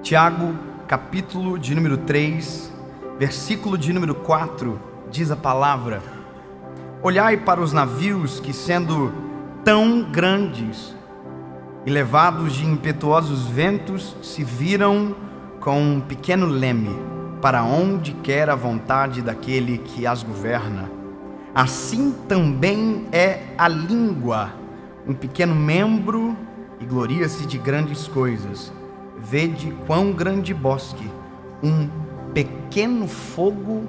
Tiago, capítulo de número 3, versículo de número 4, diz a palavra: olhai para os navios que, sendo tão grandes e levados de impetuosos ventos, se viram com um pequeno leme, para onde quer a vontade daquele que as governa. Assim também é a língua, um pequeno membro, e gloria-se de grandes coisas. Vede quão grande bosque um pequeno fogo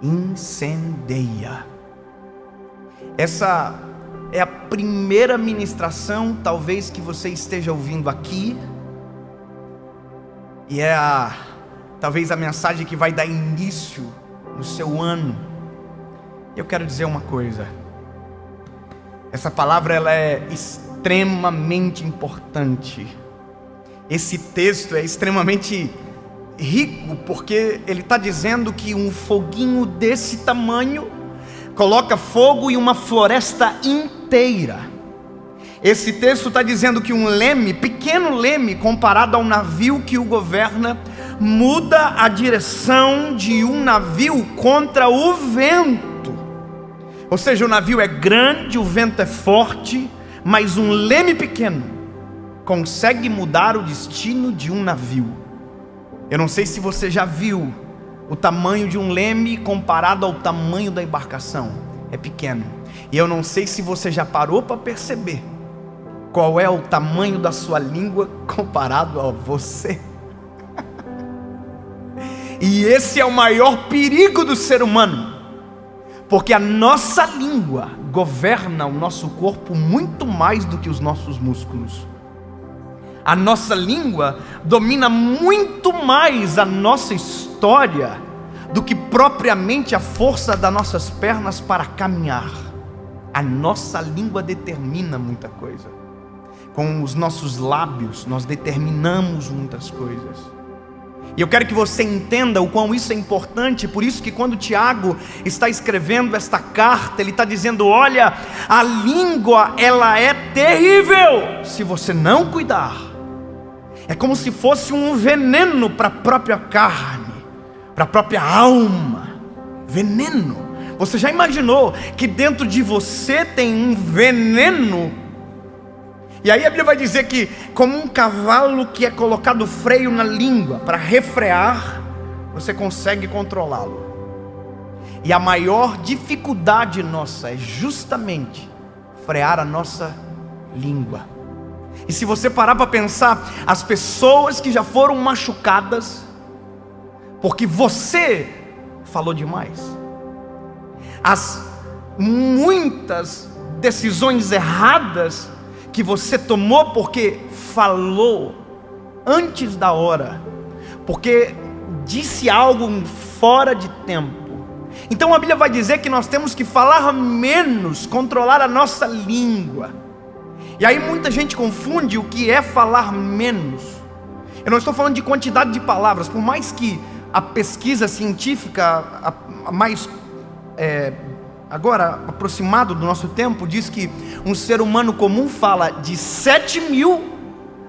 incendeia. Essa é a primeira ministração, talvez, que você esteja ouvindo aqui, e talvez a mensagem que vai dar início no seu ano. Eu quero dizer uma coisa: essa palavra ela é extremamente importante. Esse texto é extremamente rico, porque ele está dizendo que um foguinho desse tamanho coloca fogo em uma floresta inteira. Esse texto está dizendo que um leme, pequeno leme, comparado ao navio que o governa, muda a direção de um navio contra o vento. Ou seja, o navio é grande, o vento é forte, mas um leme pequeno consegue mudar o destino de um navio. Eu não sei se você já viu o tamanho de um leme comparado ao tamanho da embarcação. É pequeno. E eu não sei se você já parou para perceber qual é o tamanho da sua língua comparado a você. E esse é o maior perigo do ser humano, porque a nossa língua governa o nosso corpo muito mais do que os nossos músculos. A nossa língua domina muito mais a nossa história do que propriamente a força das nossas pernas para caminhar. A nossa língua determina muita coisa. Com os nossos lábios nós determinamos muitas coisas. E eu quero que você entenda o quão isso é importante. Por isso que quando Tiago está escrevendo esta carta, ele está dizendo: olha, a língua ela é terrível se você não cuidar. É como se fosse um veneno para a própria carne, para a própria alma. Veneno. Você já imaginou que dentro de você tem um veneno? E aí a Bíblia vai dizer que, como um cavalo que é colocado freio na língua para refrear, você consegue controlá-lo. E a maior dificuldade nossa é justamente frear a nossa língua. E se você parar para pensar, as pessoas que já foram machucadas porque você falou demais, as muitas decisões erradas que você tomou porque falou antes da hora, porque disse algo fora de tempo. Então a Bíblia vai dizer que nós temos que falar menos, controlar a nossa língua. E aí muita gente confunde o que é falar menos. Eu não estou falando de quantidade de palavras, por mais que a pesquisa científica mais agora aproximado do nosso tempo diz que um ser humano comum fala de 7.000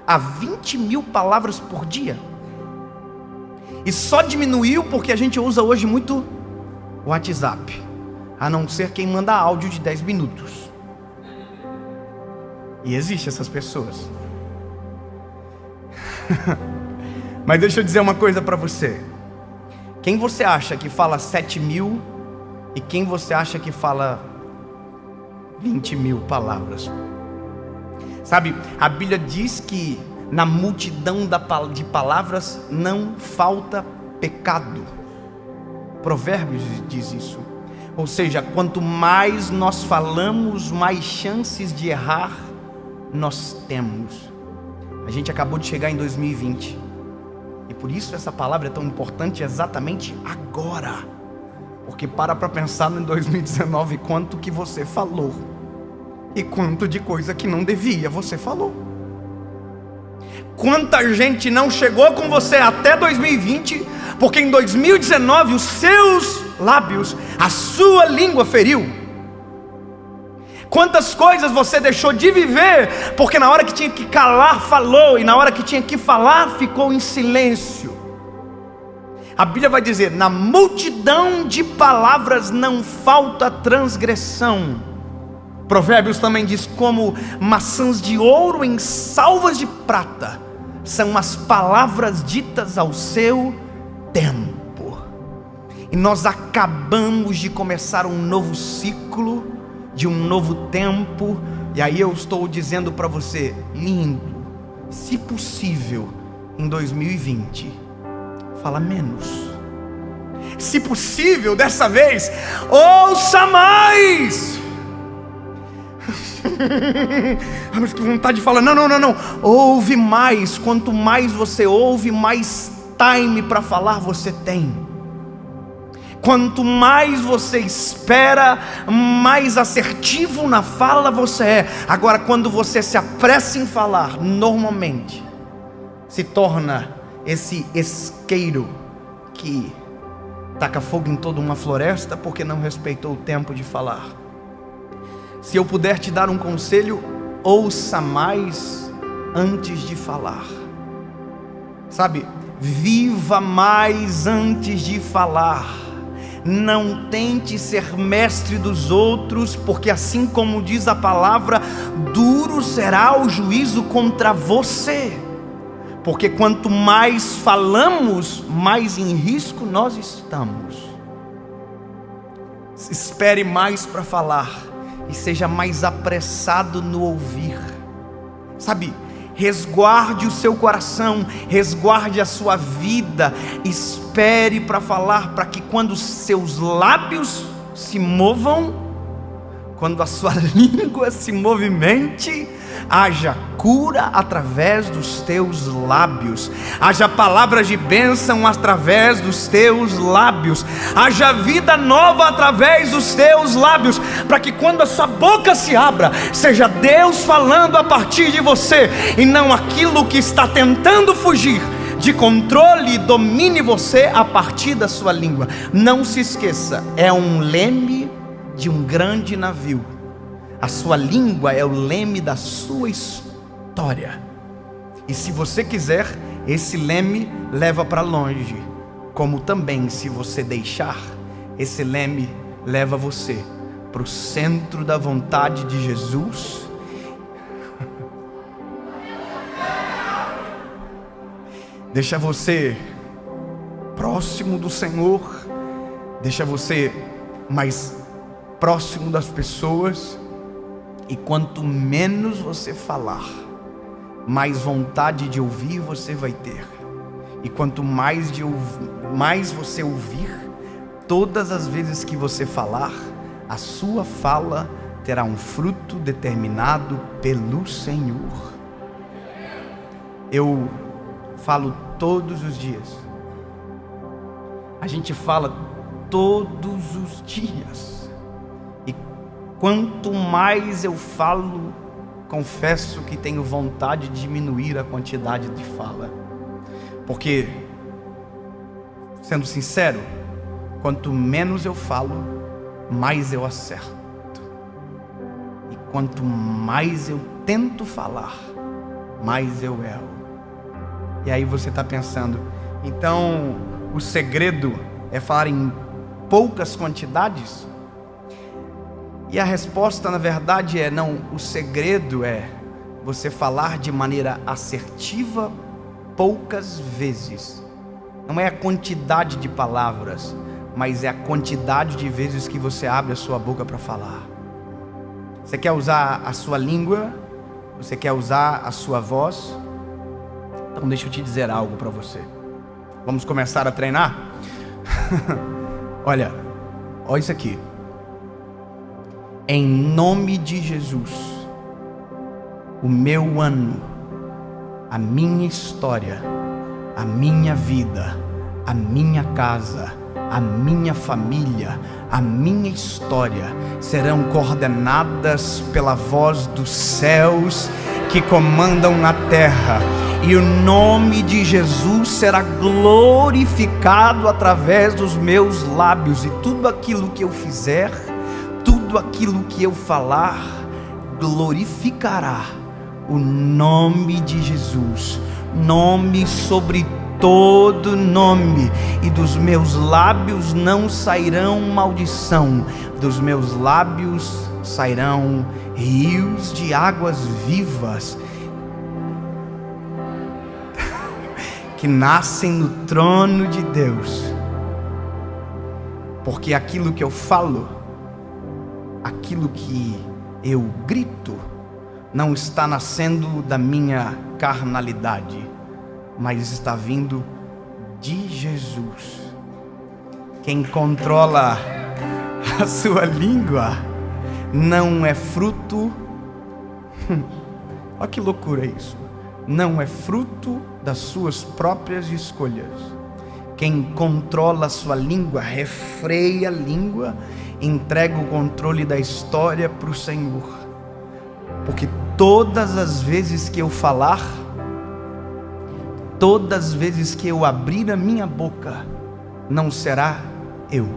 a 20.000 palavras por dia. E só diminuiu porque a gente usa hoje muito o WhatsApp, a não ser quem manda áudio de 10 minutos. E existem essas pessoas. Mas deixa eu dizer uma coisa para você. Quem você acha que fala 7.000 e quem você acha que fala 20.000 palavras? Sabe, a Bíblia diz que na multidão de palavras não falta pecado. Provérbios diz isso. Ou seja, quanto mais nós falamos, mais chances de errar nós temos. A gente acabou de chegar em 2020, e por isso essa palavra é tão importante exatamente agora. Porque para pensar em 2019, quanto que você falou e quanto de coisa que não devia você falou. Quanta gente não chegou com você até 2020 porque em 2019 os seus lábios, a sua língua feriu. Quantas coisas você deixou de viver, porque na hora que tinha que calar, falou, e na hora que tinha que falar, ficou em silêncio. A Bíblia vai dizer: na multidão de palavras não falta transgressão. Provérbios também diz: como maçãs de ouro em salvas de prata são as palavras ditas ao seu tempo. E nós acabamos de começar um novo ciclo, de um novo tempo. E aí eu estou dizendo para você: lindo, se possível, em 2020, fala menos. Se possível, dessa vez, ouça mais. Mas que vontade de falar: não. Ouve mais. Quanto mais você ouve, mais time para falar você tem. Quanto mais você espera, mais assertivo na fala você é. Agora, quando você se apressa em falar, normalmente se torna esse isqueiro que taca fogo em toda uma floresta porque não respeitou o tempo de falar. Se eu puder te dar um conselho, ouça mais antes de falar. Sabe, viva mais antes de falar. Não tente ser mestre dos outros, porque assim como diz a palavra, duro será o juízo contra você. Porque quanto mais falamos, mais em risco nós estamos. Espere mais para falar e seja mais apressado no ouvir. Sabe, resguarde o seu coração, resguarde a sua vida, espere para falar, para que quando os seus lábios se movam, quando a sua língua se movimente, haja cura através dos teus lábios, haja palavras de bênção através dos teus lábios, haja vida nova através dos teus lábios, para que quando a sua boca se abra, seja Deus falando a partir de você, e não aquilo que está tentando fugir de controle domine você a partir da sua língua. Não se esqueça, é um leme de um grande navio. A sua língua é o leme da sua história. E se você quiser, esse leme leva para longe. Como também, se você deixar, esse leme leva você para o centro da vontade de Jesus. Deixa você próximo do Senhor. Deixa você mais próximo das pessoas. E quanto menos você falar, mais vontade de ouvir você vai ter. E quanto mais você ouvir, todas as vezes que você falar, a sua fala terá um fruto determinado pelo Senhor. Eu falo todos os dias. A gente fala todos os dias. Quanto mais eu falo, confesso que tenho vontade de diminuir a quantidade de fala. Porque, sendo sincero, quanto menos eu falo, mais eu acerto. E quanto mais eu tento falar, mais eu erro. E aí você está pensando, então o segredo é falar em poucas quantidades? E a resposta, na verdade, é não. O segredo é você falar de maneira assertiva poucas vezes. Não é a quantidade de palavras, mas é a quantidade de vezes que você abre a sua boca para falar. Você quer usar a sua língua? Você quer usar a sua voz? Então deixa eu te dizer algo para você. Vamos começar a treinar? Olha isso aqui. Em nome de Jesus, o meu ano, a minha história, a minha vida, a minha casa, a minha família, a minha história serão coordenadas pela voz dos céus que comandam na terra, e o nome de Jesus será glorificado através dos meus lábios, e tudo aquilo que eu fizer, tudo tudo aquilo que eu falar glorificará o nome de Jesus, nome sobre todo nome, e dos meus lábios não sairão maldição, dos meus lábios sairão rios de águas vivas que nascem no trono de Deus. Porque aquilo que eu falo, aquilo que eu grito, não está nascendo da minha carnalidade, mas está vindo de Jesus. Quem controla a sua língua não é fruto, olha que loucura isso, não é fruto das suas próprias escolhas. Quem controla a sua língua, refreia a língua, entrega o controle da história para o Senhor. Porque todas as vezes que eu falar, todas as vezes que eu abrir a minha boca, não será eu,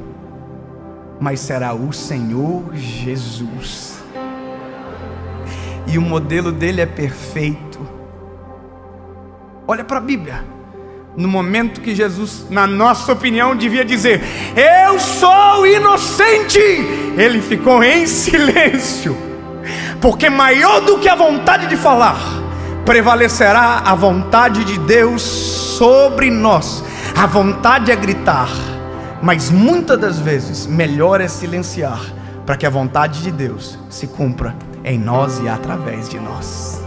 mas será o Senhor Jesus. E o modelo dele é perfeito. Olha para a Bíblia. No momento que Jesus, na nossa opinião, devia dizer: eu sou inocente, ele ficou em silêncio, porque maior do que a vontade de falar, prevalecerá a vontade de Deus sobre nós. A vontade é gritar, mas muitas das vezes melhor é silenciar, para que a vontade de Deus se cumpra em nós e através de nós.